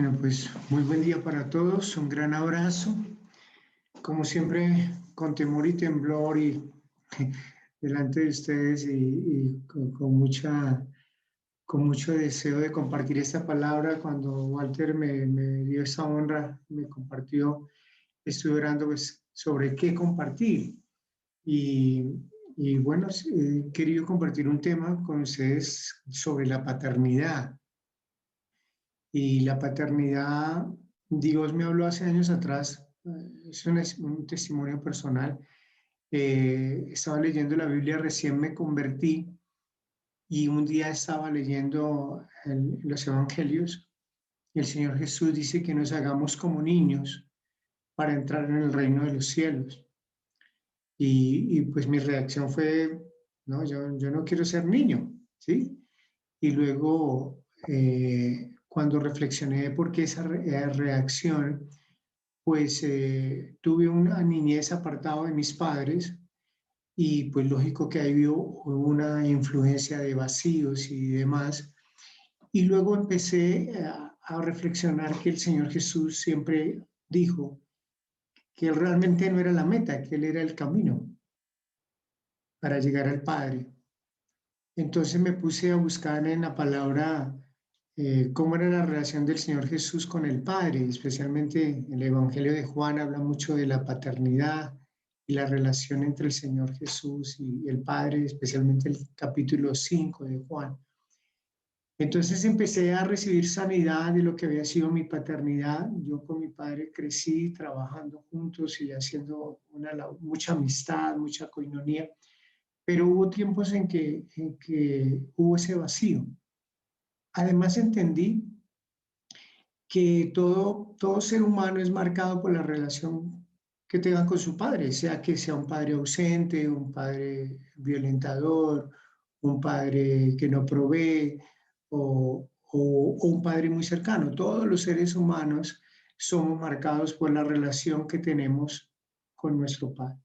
Bueno, pues muy buen día para todos, un gran abrazo. Como siempre, con temor y temblor y delante de ustedes y con mucho deseo de compartir esta palabra. Cuando Walter me dio esta honra, me compartió, estuve orando pues, sobre qué compartir. Y, y bueno, he querido compartir un tema con ustedes sobre la paternidad. Y la paternidad, Dios me habló hace años atrás, un testimonio personal. Estaba leyendo la Biblia, recién me convertí y un día estaba leyendo los Evangelios y el Señor Jesús dice que nos hagamos como niños para entrar en el reino de los cielos. Pues mi reacción fue, no, yo no quiero ser niño, ¿sí? Y luego, cuando reflexioné de por qué esa reacción, pues tuve una niñez apartado de mis padres y pues lógico que ahí hubo una influencia de vacíos y demás. Y luego empecé a reflexionar que el Señor Jesús siempre dijo que Él realmente no era la meta, que Él era el camino para llegar al Padre. Entonces me puse a buscar en la palabra cómo era la relación del Señor Jesús con el Padre, especialmente el Evangelio de Juan habla mucho de la paternidad y la relación entre el Señor Jesús y el Padre, especialmente el capítulo 5 de Juan. Entonces empecé a recibir sanidad de lo que había sido mi paternidad. Yo con mi padre crecí trabajando juntos y haciendo mucha amistad, mucha coinonía, pero hubo tiempos en que hubo ese vacío. Además entendí que todo ser humano es marcado por la relación que tenga con su padre, sea que sea un padre ausente, un padre violentador, un padre que no provee o un padre muy cercano. Todos los seres humanos somos marcados por la relación que tenemos con nuestro padre.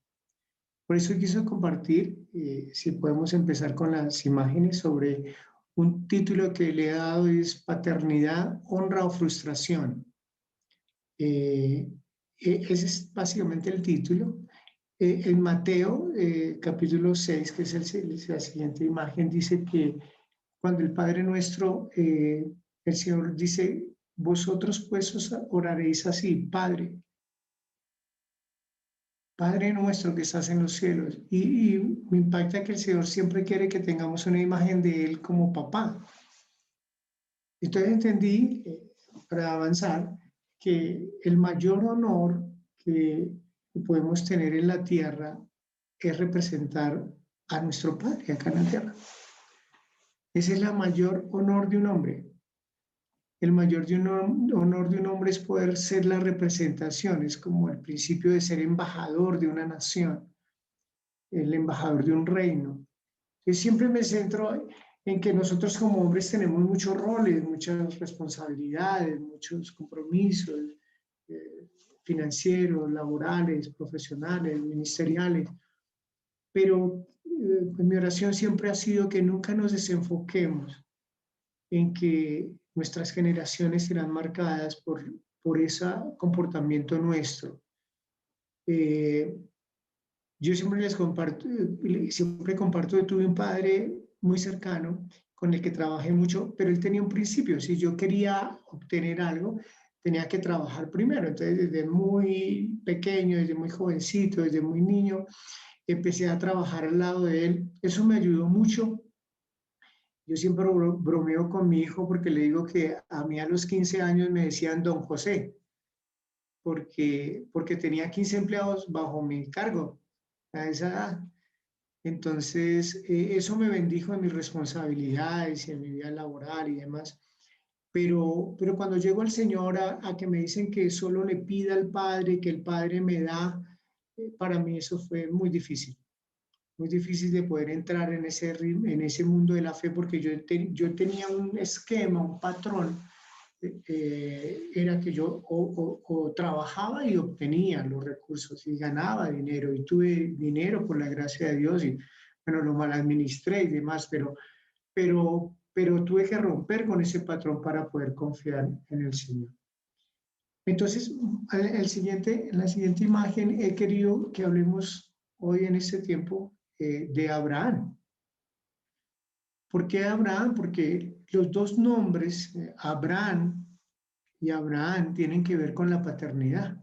Por eso quiso compartir, si podemos empezar con las imágenes, sobre un título que le he dado, es Paternidad, honra o frustración. Eh, Ese es básicamente el título. En Mateo, capítulo 6, que es la siguiente imagen, dice que cuando el Padre Nuestro, el Señor dice, vosotros pues os oraréis así, Padre, Padre nuestro que estás en los cielos. Y me impacta que el Señor siempre quiere que tengamos una imagen de Él como papá. Entonces entendí, para avanzar, que el mayor honor que podemos tener en la tierra es representar a nuestro Padre acá en la tierra. Ese es el mayor honor de un hombre. El mayor honor de un hombre es poder ser la representación, es como el principio de ser embajador de una nación, el embajador de un reino. Yo siempre me centro en que nosotros como hombres tenemos muchos roles, muchas responsabilidades, muchos compromisos financieros, laborales, profesionales, ministeriales, pero pues mi oración siempre ha sido que nunca nos desenfoquemos en que nuestras generaciones serán marcadas por ese comportamiento nuestro. Eh, Yo siempre les comparto, siempre comparto que tuve un padre muy cercano con el que trabajé mucho, pero él tenía un principio. Si yo quería obtener algo, tenía que trabajar primero. Entonces, desde muy pequeño, desde muy jovencito, desde muy niño, empecé a trabajar al lado de él. Eso me ayudó mucho. Yo siempre bromeo con mi hijo porque le digo que a mí a los 15 años me decían Don José, porque tenía 15 empleados bajo mi cargo a esa edad. Entonces, eso me bendijo en mis responsabilidades y en mi vida laboral y demás. Pero cuando llego al Señor a que me dicen que solo le pida al Padre, que el Padre me da, para mí eso fue muy difícil de poder entrar en ese mundo de la fe, porque yo tenía un esquema, un patrón, era que yo o trabajaba y obtenía los recursos y ganaba dinero y tuve dinero por la gracia de Dios y bueno, lo mal administré y demás, pero tuve que romper con ese patrón para poder confiar en el Señor. Entonces, en la siguiente imagen he querido que hablemos hoy en este tiempo de Abraham. ¿Por qué Abraham? Porque los dos nombres, Abraham y Abraham, tienen que ver con la paternidad.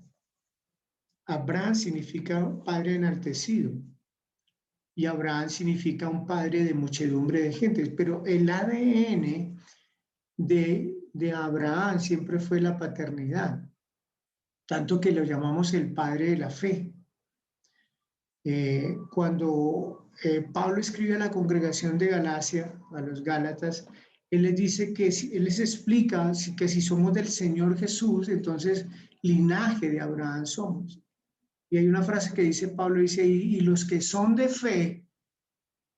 Abraham significa padre enaltecido y Abraham significa un padre de muchedumbre de gentes, pero el ADN de Abraham siempre fue la paternidad, tanto que lo llamamos el padre de la fe. Cuando Pablo escribe a la congregación de Galacia, a los Gálatas, él les dice que, él les explica que si somos del Señor Jesús, entonces linaje de Abraham somos. Y hay una frase que dice Pablo, dice, y los que son de fe,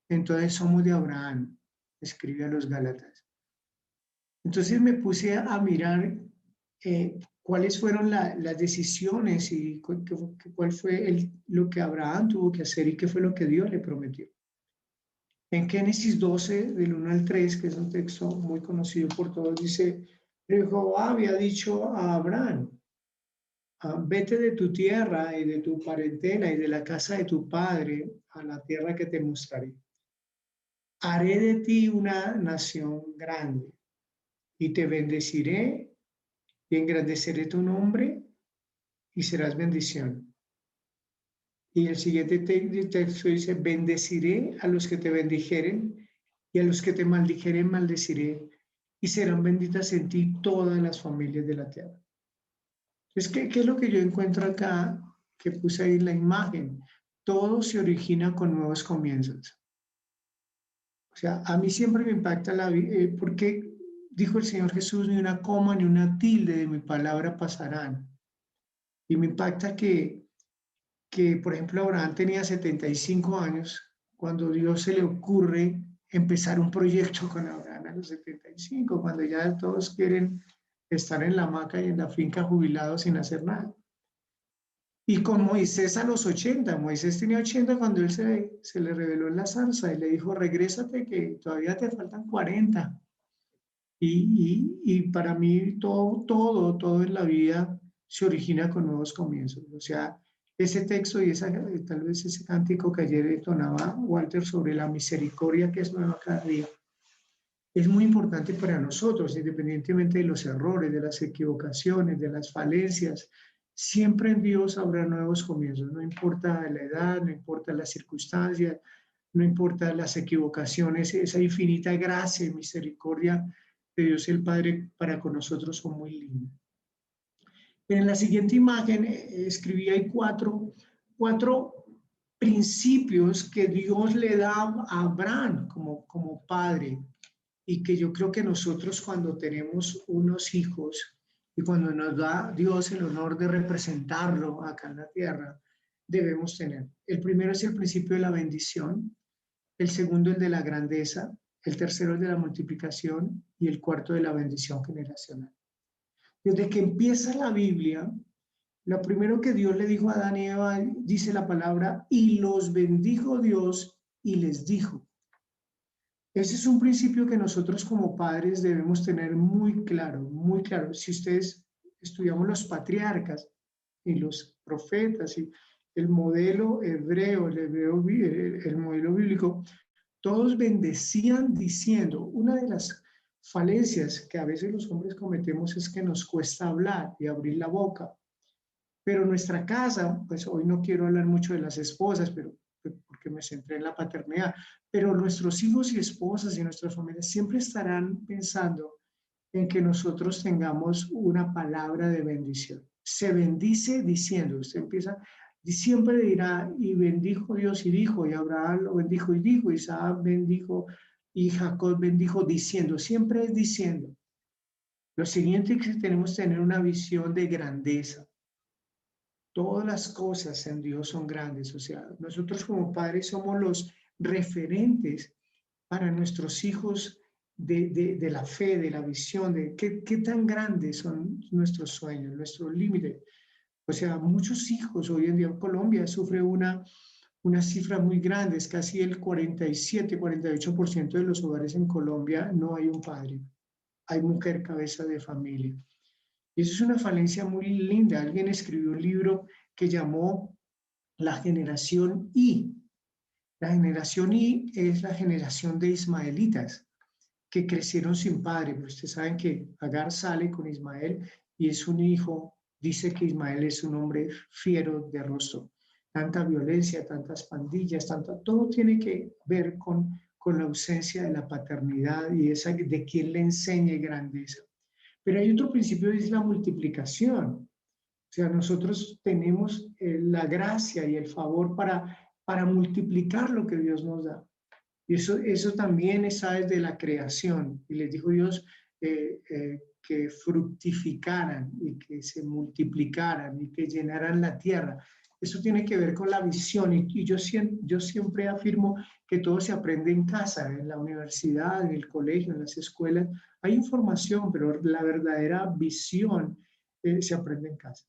entonces somos de Abraham, escribe a los Gálatas. Entonces me puse a mirar cuáles fueron las decisiones y cuál fue lo que Abraham tuvo que hacer y qué fue lo que Dios le prometió. En Génesis 12, del 1 al 3, que es un texto muy conocido por todos, dice, Jehová había dicho a Abraham, vete de tu tierra y de tu parentela y de la casa de tu padre a la tierra que te mostraré. Haré de ti una nación grande y te bendeciré y engrandeceré tu nombre y serás bendición. Y el siguiente texto dice, bendeciré a los que te bendijeren y a los que te maldijeren maldeciré y serán benditas en ti todas las familias de la tierra. Entonces, ¿qué es lo que yo encuentro acá que puse ahí en la imagen? Todo se origina con nuevos comienzos. O sea, a mí siempre me impacta porque dijo el Señor Jesús, ni una coma ni una tilde de mi palabra pasarán. Y me impacta que, por ejemplo, Abraham tenía 75 años cuando Dios se le ocurre empezar un proyecto con Abraham a los 75, cuando ya todos quieren estar en la hamaca y en la finca jubilados sin hacer nada. Y con Moisés a los 80, Moisés tenía 80 cuando él se le reveló en la zarza y le dijo, regrésate que todavía te faltan 40. Y para mí todo en la vida se origina con nuevos comienzos. O sea, ese texto y tal vez ese cántico que ayer entonaba Walter sobre la misericordia que es nueva cada día, es muy importante para nosotros, independientemente de los errores, de las equivocaciones, de las falencias. Siempre en Dios habrá nuevos comienzos, no importa la edad, no importa las circunstancias, no importa las equivocaciones, esa infinita gracia y misericordia de Dios el Padre para con nosotros son muy lindas. En la siguiente imagen escribí ahí cuatro principios que Dios le da a Abraham como padre y que yo creo que nosotros cuando tenemos unos hijos y cuando nos da Dios el honor de representarlo acá en la tierra, debemos tener. El primero es el principio de la bendición, el segundo el de la grandeza, el tercero el de la multiplicación y el cuarto de la bendición generacional. Desde que empieza la Biblia, lo primero que Dios le dijo a Adán y Eva, dice la palabra, y los bendijo Dios y les dijo. Ese es un principio que nosotros como padres debemos tener muy claro, muy claro. Si ustedes estudiamos los patriarcas y los profetas y el modelo hebreo, el modelo bíblico, todos bendecían diciendo, una de las falencias que a veces los hombres cometemos es que nos cuesta hablar y abrir la boca. Pero nuestra casa, pues hoy no quiero hablar mucho de las esposas, pero porque me centré en la paternidad, pero nuestros hijos y esposas y nuestras familias siempre estarán pensando en que nosotros tengamos una palabra de bendición. Se bendice diciendo, usted empieza, y siempre dirá, y bendijo Dios y dijo, y Abraham lo bendijo y dijo, Isaac bendijo y Jacob bendijo diciendo, siempre es diciendo. Lo siguiente es que tenemos que tener una visión de grandeza. Todas las cosas en Dios son grandes, o sea, nosotros como padres somos los referentes para nuestros hijos de la fe, de la visión, de qué tan grandes son nuestros sueños, nuestros límites. O sea, muchos hijos hoy en día en Colombia sufren una cifra muy grande, es casi el 47, 48% de los hogares en Colombia no hay un padre, hay mujer cabeza de familia. Y eso es una falencia muy linda. Alguien escribió un libro que llamó La generación I. La generación I es la generación de ismaelitas que crecieron sin padre. Pero ustedes saben que Agar sale con Ismael y es un hijo. Dice que Ismael es un hombre fiero de rostro. Tanta violencia, tantas pandillas, todo tiene que ver con la ausencia de la paternidad y esa de quien le enseñe grandeza. Pero hay otro principio, es la multiplicación. O sea, nosotros tenemos la gracia y el favor para multiplicar lo que Dios nos da. Y eso también está desde la creación. Y les dijo Dios que fructificaran y que se multiplicaran y que llenaran la tierra. Eso tiene que ver con la visión. Y yo siempre afirmo que todo se aprende en casa, en la universidad, en el colegio, en las escuelas. Hay información, pero la verdadera visión se aprende en casa.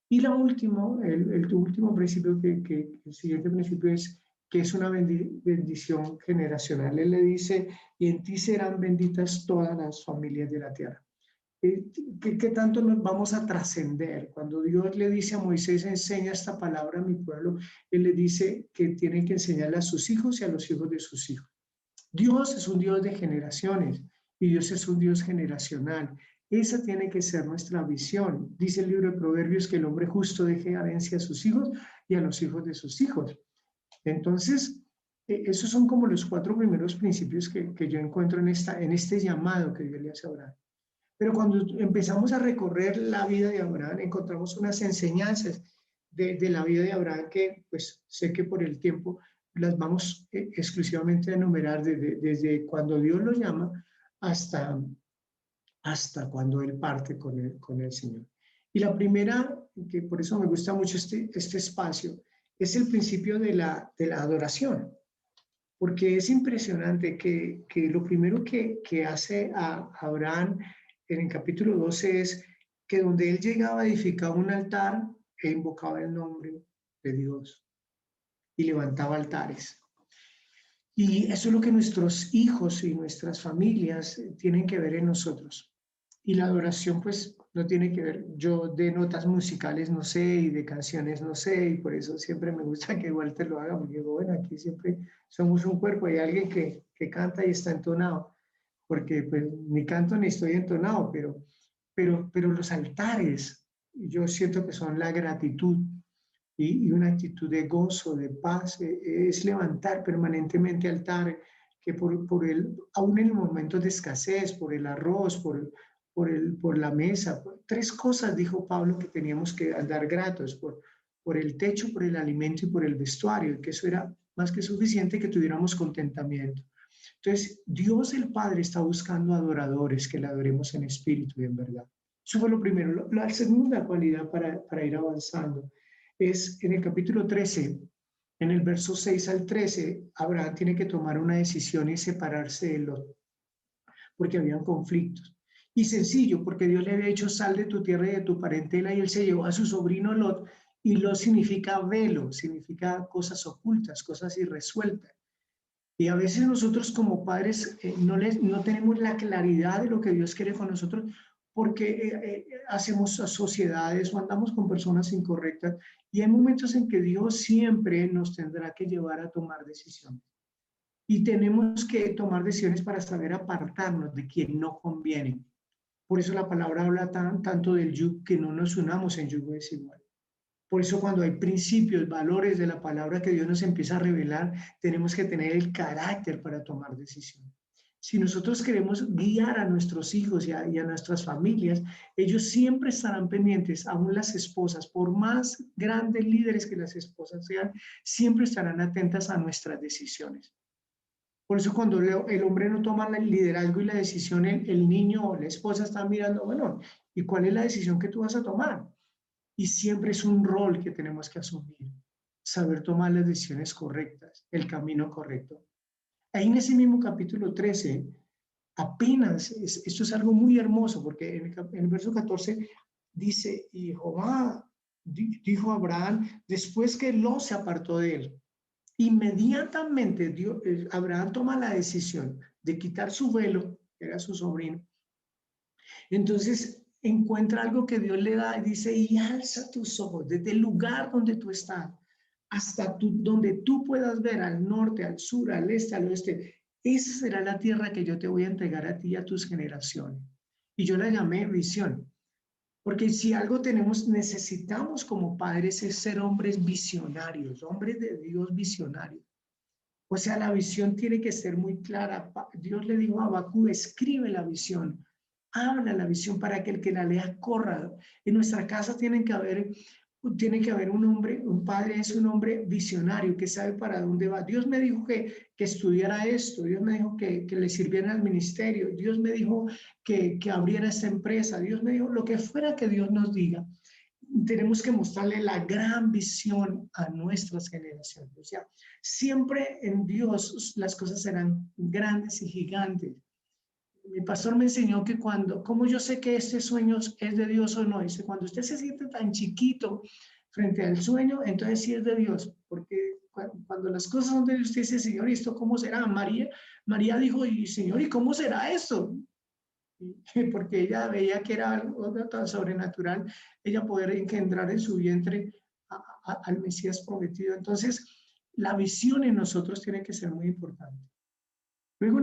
Y la último, el último principio, el siguiente principio es que es una bendición generacional. Él le dice, y en ti serán benditas todas las familias de la tierra. ¿Qué tanto nos vamos a trascender? Cuando Dios le dice a Moisés, enseña esta palabra a mi pueblo, Él le dice que tiene que enseñarla a sus hijos y a los hijos de sus hijos. Dios es un Dios de generaciones y Dios es un Dios generacional. Esa tiene que ser nuestra visión. Dice el libro de Proverbios que el hombre justo deje herencia a sus hijos y a los hijos de sus hijos. Entonces, esos son como los 4 primeros principios que yo encuentro en este llamado que Dios le hace a Abraham. Pero cuando empezamos a recorrer la vida de Abraham, encontramos unas enseñanzas de la vida de Abraham que, pues, sé que por el tiempo las vamos exclusivamente a enumerar desde cuando Dios lo llama hasta, hasta cuando Él parte con el Señor. Y la primera, que por eso me gusta mucho este espacio, es el principio de la adoración, porque es impresionante que lo primero que hace a Abraham en el capítulo 12 es que donde él llegaba a edificar un altar e invocaba el nombre de Dios y levantaba altares. Y eso es lo que nuestros hijos y nuestras familias tienen que ver en nosotros. Y la adoración, pues, no tiene que ver. Yo de notas musicales no sé y de canciones no sé, y por eso siempre me gusta que Walter lo haga, porque digo, bueno, aquí siempre somos un cuerpo, hay alguien que canta y está entonado, porque pues ni canto ni estoy entonado, pero los altares, yo siento que son la gratitud y una actitud de gozo, de paz, es levantar permanentemente altar, que aún en momentos de escasez, por el arroz, por la mesa, 3 cosas, dijo Pablo, que teníamos que andar gratos, por el techo, por el alimento y por el vestuario, y que eso era más que suficiente que tuviéramos contentamiento. Entonces, Dios el Padre está buscando adoradores que le adoremos en espíritu y en verdad. Eso fue lo primero. La segunda cualidad para ir avanzando es en el capítulo 13, en el verso 6 al 13, Abraham tiene que tomar una decisión y separarse de Lot, porque habían conflictos. Y sencillo, porque Dios le había dicho, sal de tu tierra y de tu parentela, y él se llevó a su sobrino Lot, y Lot significa velo, significa cosas ocultas, cosas irresueltas. Y a veces nosotros como padres no tenemos la claridad de lo que Dios quiere con nosotros porque hacemos sociedades o andamos con personas incorrectas y hay momentos en que Dios siempre nos tendrá que llevar a tomar decisiones. Y tenemos que tomar decisiones para saber apartarnos de quien no conviene. Por eso la palabra habla tanto del yugo, que no nos unamos en yugo desigual. Por eso cuando hay principios, valores de la palabra que Dios nos empieza a revelar, tenemos que tener el carácter para tomar decisiones. Si nosotros queremos guiar a nuestros hijos y a nuestras familias, ellos siempre estarán pendientes, aún las esposas, por más grandes líderes que las esposas sean, siempre estarán atentas a nuestras decisiones. Por eso cuando el hombre no toma el liderazgo y la decisión, el niño o la esposa está mirando, bueno, ¿y cuál es la decisión que tú vas a tomar? Y siempre es un rol que tenemos que asumir, saber tomar las decisiones correctas, el camino correcto. Ahí en ese mismo capítulo 13, apenas, esto es algo muy hermoso, porque en el verso 14 dice, y Jehová dijo a Abraham, después que Lot se apartó de él, inmediatamente Abraham toma la decisión de quitar su velo, que era su sobrino. Entonces, encuentra algo que Dios le da y dice, y alza tus ojos desde el lugar donde tú estás hasta donde tú puedas ver al norte, al sur, al este, al oeste. Esa será la tierra que yo te voy a entregar a ti y a tus generaciones. Y yo la llamé visión. Porque si algo necesitamos como padres es ser hombres visionarios, hombres de Dios visionarios. O sea, la visión tiene que ser muy clara. Dios le dijo a Habacuc, escribe la visión, habla la visión para que el que la lea corra. En nuestra casa tiene que haber un hombre, un padre es un hombre visionario que sabe para dónde va. Dios me dijo que estudiara esto, Dios me dijo que le sirviera al ministerio, Dios me dijo que abriera esta empresa, Dios me dijo lo que fuera que Dios nos diga. Tenemos que mostrarle la gran visión a nuestras generaciones. O sea, siempre en Dios las cosas serán grandes y gigantes. Mi pastor me enseñó que como yo sé que este sueño es de Dios o no, dice, cuando usted se siente tan chiquito frente al sueño, entonces sí es de Dios, porque cuando las cosas son de Dios, usted dice, Señor, ¿y esto cómo será? María dijo, y Señor, ¿y cómo será esto? Porque ella veía que era algo tan sobrenatural, ella poder engendrar en su vientre al Mesías prometido. Entonces, la visión en nosotros tiene que ser muy importante. Luego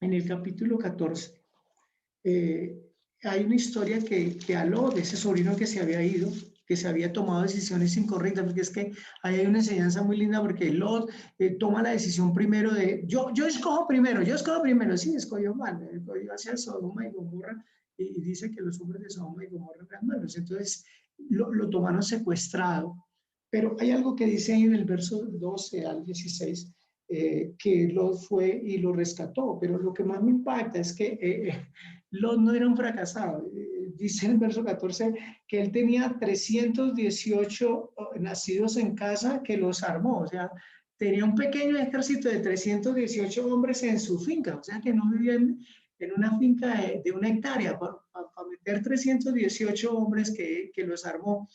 en el capítulo 14, hay una historia que habló de ese sobrino que se había ido, que se había tomado decisiones incorrectas, porque es que ahí hay una enseñanza muy linda, porque Lot toma la decisión primero yo escojo primero, sí, escogió mal, escogió hacia Sodoma y Gomorra, y dice que los hombres de Sodoma y Gomorra eran malos, entonces lo tomaron secuestrado, pero hay algo que dice ahí en el verso 12 al 16, que Lot fue y lo rescató, pero lo que más me impacta es que Lot no era un fracasado. Dice en el verso 14 que él tenía 318 nacidos en casa que los armó, o sea, tenía un pequeño ejército de 318 hombres en su finca, o sea, que no vivían en una finca de una hectárea, para meter 318 hombres que los armó,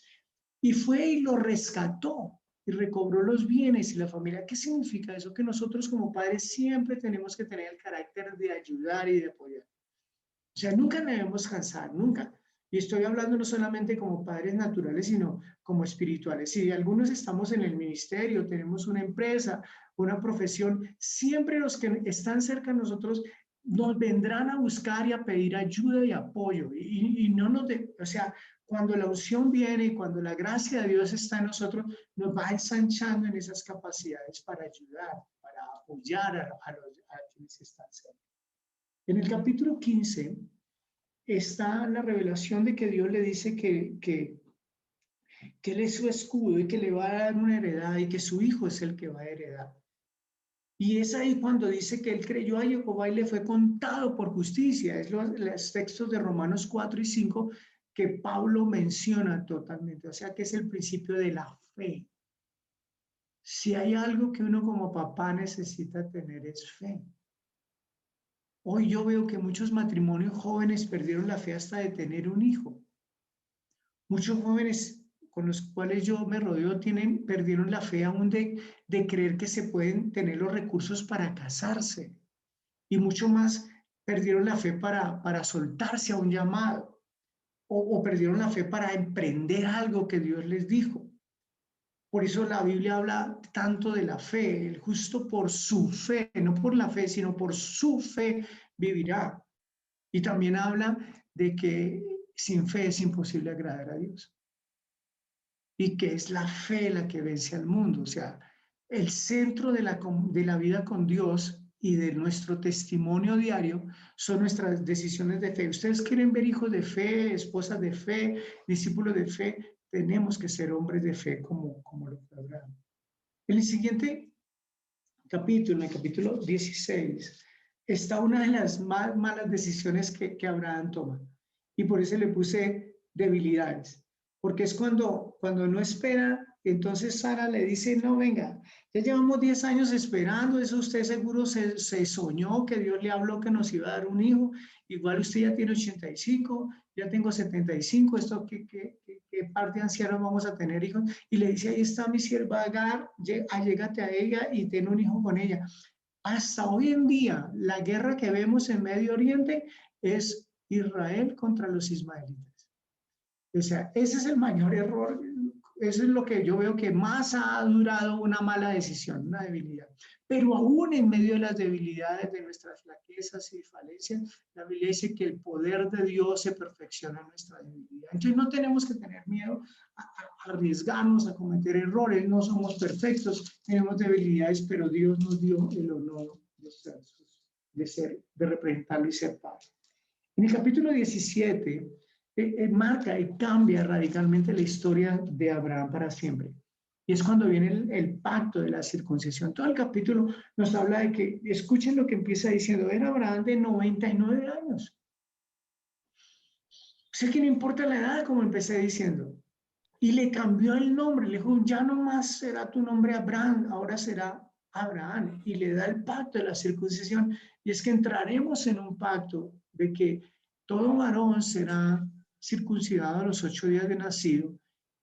y fue y lo rescató y recobró los bienes y la familia. ¿Qué significa eso? Que nosotros como padres siempre tenemos que tener el carácter de ayudar y de apoyar. O sea, nunca debemos cansar, nunca. Y estoy hablando no solamente como padres naturales, sino como espirituales. Si algunos estamos en el ministerio, tenemos una empresa, una profesión, siempre los que están cerca de nosotros nos vendrán a buscar y a pedir ayuda y apoyo. Y no o sea, cuando la unción viene y cuando la gracia de Dios está en nosotros, nos va ensanchando en esas capacidades para ayudar, para apoyar a quienes están cerca. En el capítulo 15 está la revelación de que Dios le dice que Él es su escudo y que le va a dar una heredad y que su hijo es el que va a heredar. Y es ahí cuando dice que él creyó a Jehová y le fue contado por justicia. Es los textos de Romanos 4 y 5 que Pablo menciona totalmente. O sea que es el principio de la fe. Si hay algo que uno como papá necesita tener es fe. Hoy yo veo que muchos matrimonios jóvenes perdieron la fe hasta de tener un hijo. Muchos jóvenes con los cuales yo me rodeo perdieron la fe aún de creer que se pueden tener los recursos para casarse. Y mucho más perdieron la fe para soltarse a un llamado. O perdieron la fe para emprender algo que Dios les dijo. Por eso la Biblia habla tanto de la fe. El justo por su fe, no por la fe, sino por su fe vivirá. Y también habla de que sin fe es imposible agradar a Dios. Y que es la fe la que vence al mundo. O sea, el centro de la vida con Dios y de nuestro testimonio diario son nuestras decisiones de fe. Ustedes quieren ver hijos de fe, esposas de fe, discípulos de fe, tenemos que ser hombres de fe como lo fue Abraham. En el siguiente capítulo, en el capítulo 16, está una de las más malas decisiones que Abraham toma. Y por eso le puse debilidades. Porque es cuando no espera, entonces Sara le dice, no, venga, ya llevamos 10 años esperando, eso usted seguro se soñó que Dios le habló que nos iba a dar un hijo, igual usted ya tiene 85, ya tengo 75, esto ¿qué par de ancianos vamos a tener hijos? Y le dice, ahí está mi sierva Agar, allégate a ella y ten un hijo con ella. Hasta hoy en día, la guerra que vemos en Medio Oriente es Israel contra los ismaelitas. O sea, ese es el mayor error. Eso es lo que yo veo que más ha durado una mala decisión, una debilidad. Pero aún en medio de las debilidades, de nuestras flaquezas y falencias, la Biblia dice que el poder de Dios se perfecciona en nuestra debilidad. Entonces no tenemos que tener miedo a arriesgarnos a cometer errores. No somos perfectos, tenemos debilidades, pero Dios nos dio el honor de representarlo y ser padre. En el capítulo 17 marca y cambia radicalmente la historia de Abraham para siempre. Y es cuando viene el pacto de la circuncisión. Todo el capítulo nos habla de que, escuchen lo que empieza diciendo, era Abraham de 99 años. Sé que no importa la edad, como empecé diciendo. Y le cambió el nombre, le dijo, ya no más será tu nombre Abraham, ahora será Abraham. Y le da el pacto de la circuncisión. Y es que entraremos en un pacto de que todo varón será circuncidado a los 8 días de nacido.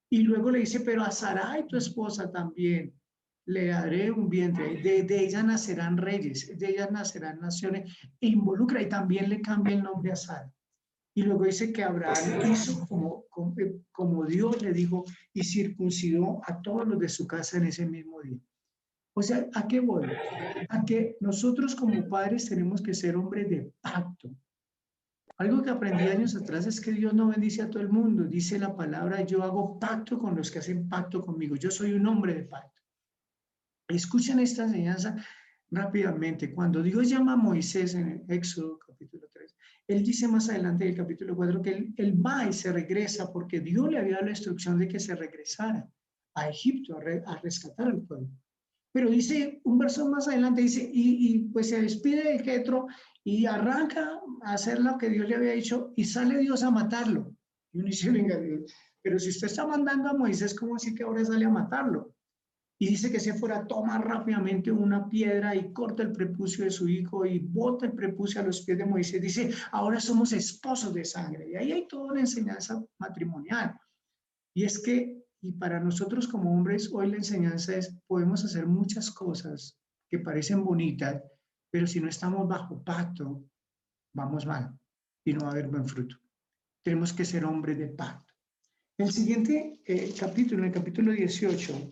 Y luego le dice, pero a Sarai, tu esposa, también le daré un vientre. De ella nacerán reyes, de ella nacerán naciones. E involucra y también le cambia el nombre a Sara. Y luego dice que Abraham hizo como Dios le dijo y circuncidó a todos los de su casa en ese mismo día. O sea, ¿a qué voy? A que nosotros como padres tenemos que ser hombres de pacto. Algo que aprendí años atrás es que Dios no bendice a todo el mundo. Dice la palabra, yo hago pacto con los que hacen pacto conmigo. Yo soy un hombre de pacto. Escuchen esta enseñanza rápidamente. Cuando Dios llama a Moisés en el Éxodo capítulo 3, él dice más adelante en el capítulo 4 que él va y se regresa porque Dios le había dado la instrucción de que se regresara a Egipto a rescatar al pueblo. Pero dice, un verso más adelante dice, y pues se despide de Jetro y arranca a hacer lo que Dios le había dicho y sale Dios a matarlo. Y uno dice, venga Dios, pero si usted está mandando a Moisés, ¿cómo así que ahora sale a matarlo? Y dice que se fuera, toma rápidamente una piedra y corta el prepucio de su hijo y bota el prepucio a los pies de Moisés. Dice, ahora somos esposos de sangre. Y ahí hay toda una enseñanza matrimonial. Y es que, y para nosotros como hombres, hoy la enseñanza es, podemos hacer muchas cosas que parecen bonitas, pero si no estamos bajo pacto, vamos mal y no va a haber buen fruto. Tenemos que ser hombres de pacto. El siguiente capítulo, en el capítulo 18,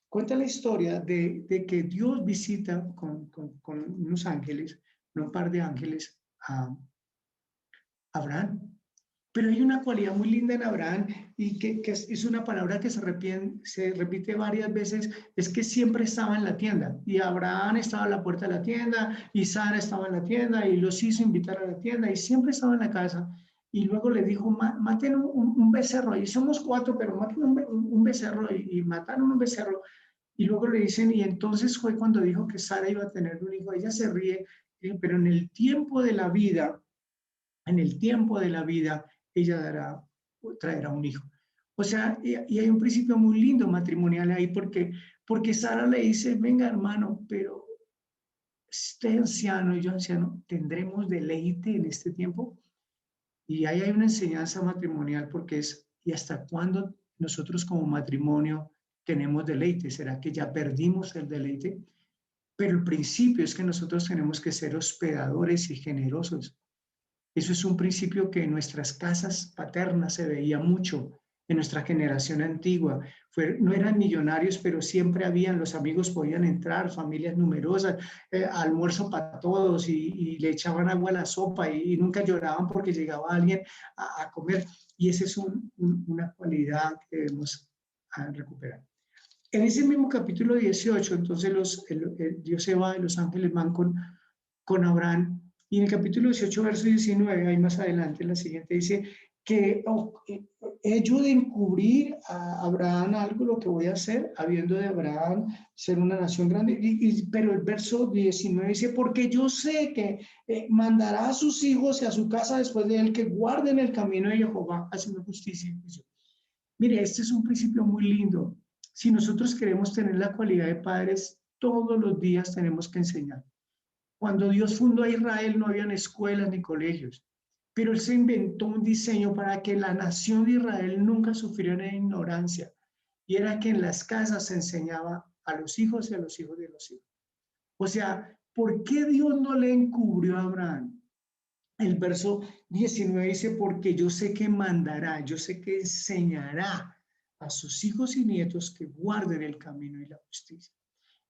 cuenta la historia de que Dios visita con unos ángeles, un par de ángeles, a Abraham. Pero hay una cualidad muy linda en Abraham y que es una palabra que se repite varias veces, es que siempre estaba en la tienda. Y Abraham estaba a la puerta de la tienda, y Sara estaba en la tienda, y los hizo invitar a la tienda, y siempre estaba en la casa. Y luego le dijo, maten un becerro. Y somos 4, pero maten un becerro. Y mataron un becerro. Y luego le dicen, y entonces fue cuando dijo que Sara iba a tener un hijo. Ella se ríe, pero en el tiempo de la vida, ella traerá un hijo. O sea, y hay un principio muy lindo matrimonial ahí porque Sara le dice, venga hermano, pero usted anciano y yo anciano, ¿tendremos deleite en este tiempo? Y ahí hay una enseñanza matrimonial porque es, ¿y hasta cuándo nosotros como matrimonio tenemos deleite? ¿Será que ya perdimos el deleite? Pero el principio es que nosotros tenemos que ser hospedadores y generosos. Eso es un principio que en nuestras casas paternas se veía mucho, en nuestra generación antigua. No eran millonarios, pero siempre habían, los amigos podían entrar, familias numerosas, almuerzo para todos y le echaban agua a la sopa y nunca lloraban porque llegaba alguien a comer. Y esa es una cualidad que debemos recuperar. En ese mismo capítulo 18, entonces Dios se va y los ángeles van con Abraham. Y en el capítulo 18, verso 19, ahí más adelante, la siguiente dice que yo de encubrir a Abraham algo lo que voy a hacer, habiendo de Abraham ser una nación grande. Pero el verso 19 dice, porque yo sé que mandará a sus hijos y a su casa después de él que guarden el camino de Jehová, haciendo justicia y juicio. Mire, este es un principio muy lindo. Si nosotros queremos tener la cualidad de padres, todos los días tenemos que enseñar. Cuando Dios fundó a Israel no habían escuelas ni colegios, pero Él se inventó un diseño para que la nación de Israel nunca sufriera ignorancia, y era que en las casas se enseñaba a los hijos y a los hijos de los hijos. O sea, ¿por qué Dios no le encubrió a Abraham? el verso 19 dice, porque yo sé que mandará, yo sé que enseñará a sus hijos y nietos que guarden el camino y la justicia.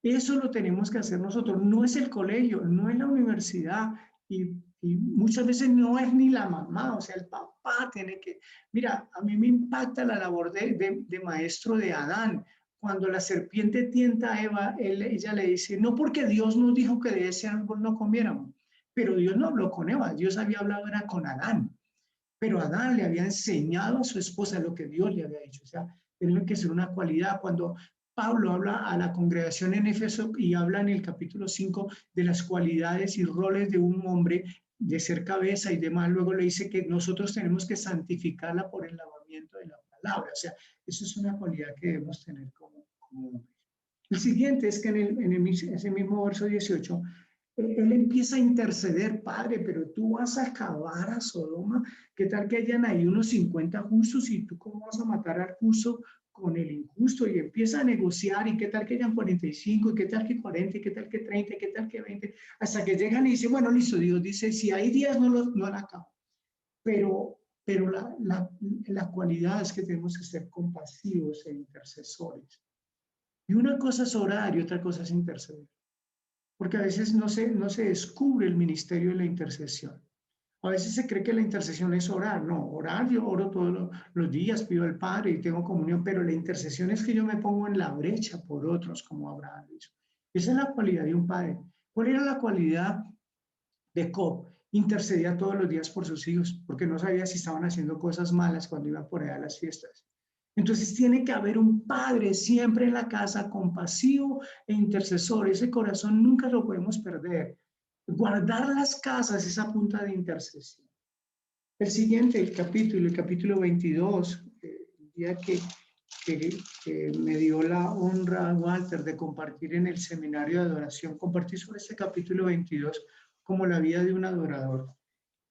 Eso lo tenemos que hacer nosotros, no es el colegio, no es la universidad y muchas veces no es ni la mamá, o sea, el papá tiene que... Mira, a mí me impacta la labor de maestro de Adán. Cuando la serpiente tienta a Eva, ella le dice, no porque Dios nos dijo que de ese árbol no comiéramos, pero Dios no habló con Eva, Dios había hablado era con Adán, pero Adán le había enseñado a su esposa lo que Dios le había dicho, o sea, tiene que ser una cualidad. Cuando Pablo habla a la congregación en Éfeso y habla en el capítulo 5 de las cualidades y roles de un hombre, de ser cabeza y demás, luego le dice que nosotros tenemos que santificarla por el lavamiento de la palabra, o sea, eso es una cualidad que debemos tener como hombres. El siguiente es que ese mismo verso 18, él empieza a interceder, Padre, pero tú vas a acabar a Sodoma. ¿Qué tal que hayan ahí unos 50 justos y tú cómo vas a matar al justo con el injusto? Y empieza a negociar, y qué tal que hayan 45, y qué tal que 40, y qué tal que 30, y qué tal que 20, hasta que llegan y dicen, bueno, listo, Dios dice, si hay 10 no la acabo. Pero la cualidad es que tenemos que ser compasivos e intercesores. Y una cosa es orar y otra cosa es interceder. Porque a veces no se descubre el ministerio de la intercesión. A veces se cree que la intercesión es orar. No, orar, yo oro todos los días, pido al Padre y tengo comunión, pero la intercesión es que yo me pongo en la brecha por otros, como Abraham hizo. Esa es la cualidad de un padre. ¿Cuál era la cualidad de Job? Intercedía todos los días por sus hijos, porque no sabía si estaban haciendo cosas malas cuando iban por allá a las fiestas. Entonces tiene que haber un padre siempre en la casa, compasivo e intercesor. Ese corazón nunca lo podemos perder. Guardar las casas es a punta de intercesión. El siguiente, el capítulo 22, el día que me dio la honra, Walter, de compartir en el seminario de adoración, compartí sobre este capítulo 22 como la vida de un adorador.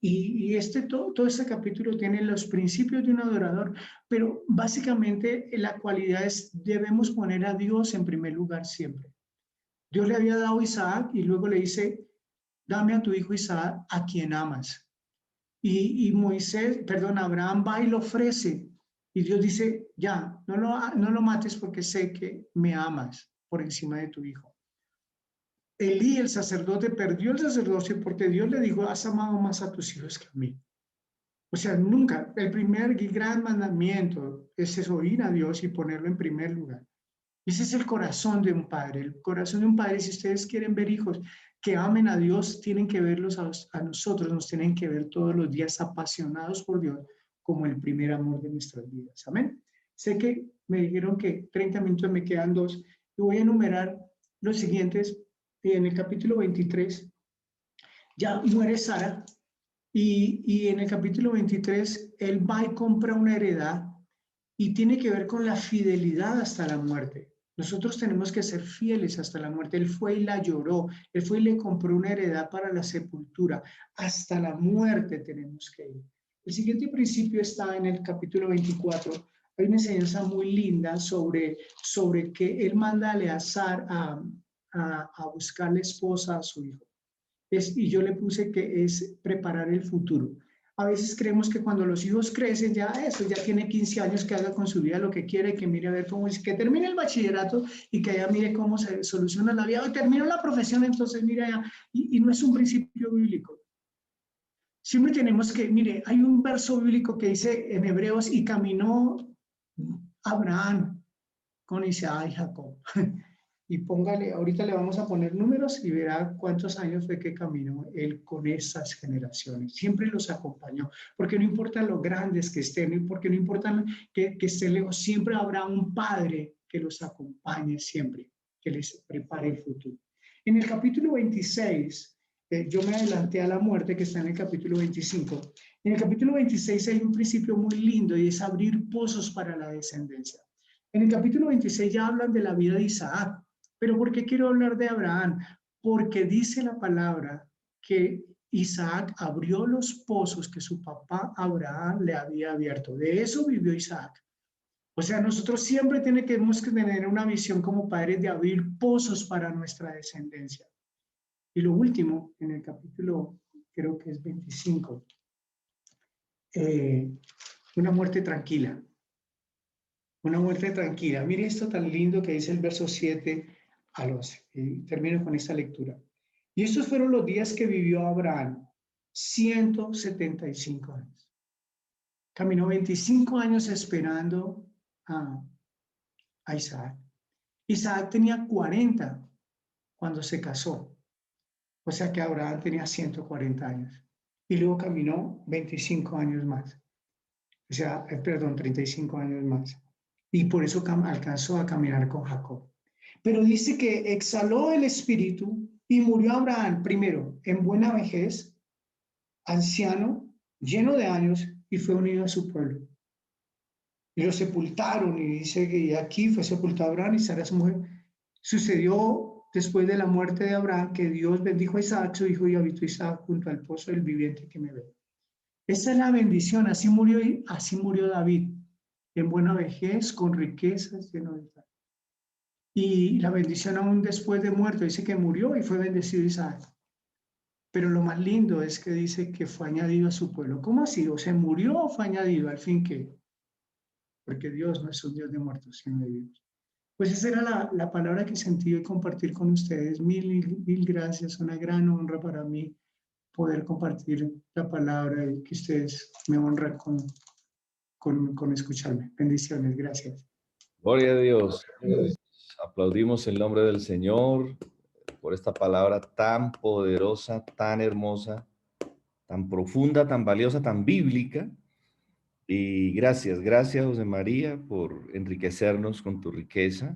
Y todo este capítulo tiene los principios de un adorador, pero básicamente la cualidad es, debemos poner a Dios en primer lugar siempre. Dios le había dado a Isaac y luego le dice, dame a tu hijo Isaac a quien amas. Abraham va y lo ofrece. Y Dios dice, ya, no lo mates porque sé que me amas por encima de tu hijo. Elí, el sacerdote, perdió el sacerdocio porque Dios le dijo, has amado más a tus hijos que a mí. O sea, nunca, el primer gran mandamiento es oír a Dios y ponerlo en primer lugar. Ese es el corazón de un padre. El corazón de un padre, si ustedes quieren ver hijos que amen a Dios, tienen que verlos a nosotros, nos tienen que ver todos los días apasionados por Dios como el primer amor de nuestras vidas. Amén. Sé que me dijeron que 30 minutos me quedan 2 y voy a enumerar los siguientes. En el capítulo 23 ya muere Sara y en el capítulo 23 él va y compra una heredad y tiene que ver con la fidelidad hasta la muerte. Nosotros tenemos que ser fieles hasta la muerte. Él fue y la lloró, él fue y le compró una heredad para la sepultura. Hasta la muerte tenemos que ir. El siguiente principio está en el capítulo 24. Hay una enseñanza muy linda sobre que él manda a Eleazar a buscarle esposa a su hijo. Y yo le puse que es preparar el futuro. A veces creemos que cuando los hijos crecen, ya tiene 15 años, que haga con su vida lo que quiere, que mire a ver cómo es, que termine el bachillerato y que ya mire cómo se soluciona la vida, o termino la profesión, entonces mira ya, y no es un principio bíblico. Siempre tenemos que, mire, hay un verso bíblico que dice en Hebreos, y caminó Abraham con Isaac y Jacob. Y póngale, ahorita le vamos a poner números y verá cuántos años fue que caminó él con esas generaciones. Siempre los acompañó, porque no importa lo grandes que estén, porque no importa que estén lejos, siempre habrá un padre que los acompañe siempre, que les prepare el futuro. En el capítulo 26, yo me adelanté a la muerte que está en el capítulo 25. En el capítulo 26 hay un principio muy lindo y es abrir pozos para la descendencia. En el capítulo 26 ya hablan de la vida de Isaac. Pero ¿por qué quiero hablar de Abraham? Porque dice la palabra que Isaac abrió los pozos que su papá Abraham le había abierto. De eso vivió Isaac. O sea, nosotros siempre tenemos que tener una visión como padres de abrir pozos para nuestra descendencia. Y lo último, en el capítulo creo que es 25. Una muerte tranquila. Una muerte tranquila. Mire esto tan lindo que dice el verso 7 al 11. Y termino con esta lectura. Y estos fueron los días que vivió Abraham, 175 años. Caminó 25 años esperando a Isaac. Isaac tenía 40 cuando se casó. O sea que Abraham tenía 140 años. Y luego caminó 25 años más. O sea, perdón, 35 años más. Y por eso alcanzó a caminar con Jacob. Pero dice que exhaló el espíritu y murió Abraham primero en buena vejez, anciano, lleno de años, y fue unido a su pueblo. Y lo sepultaron, y dice que aquí fue sepultado Abraham y Sara su mujer. Sucedió después de la muerte de Abraham que Dios bendijo a Isaac, su hijo, y habitó Isaac junto al pozo del viviente que me ve. Esa es la bendición, así murió David, en buena vejez, con riquezas, lleno de tal. Y la bendición aún después de muerto, dice que murió y fue bendecido Isaac. Pero lo más lindo es que dice que fue añadido a su pueblo. ¿Cómo así? ¿O se murió o fue añadido? Al fin que, porque Dios no es un Dios de muertos, sino de vivos. Pues esa era la palabra que sentí hoy compartir con ustedes. Mil gracias, una gran honra para mí poder compartir la palabra y que ustedes me honran con escucharme. Bendiciones, gracias. Gloria a Dios. Aplaudimos el nombre del Señor por esta palabra tan poderosa, tan hermosa, tan profunda, tan valiosa, tan bíblica. Y gracias, José María, por enriquecernos con tu riqueza.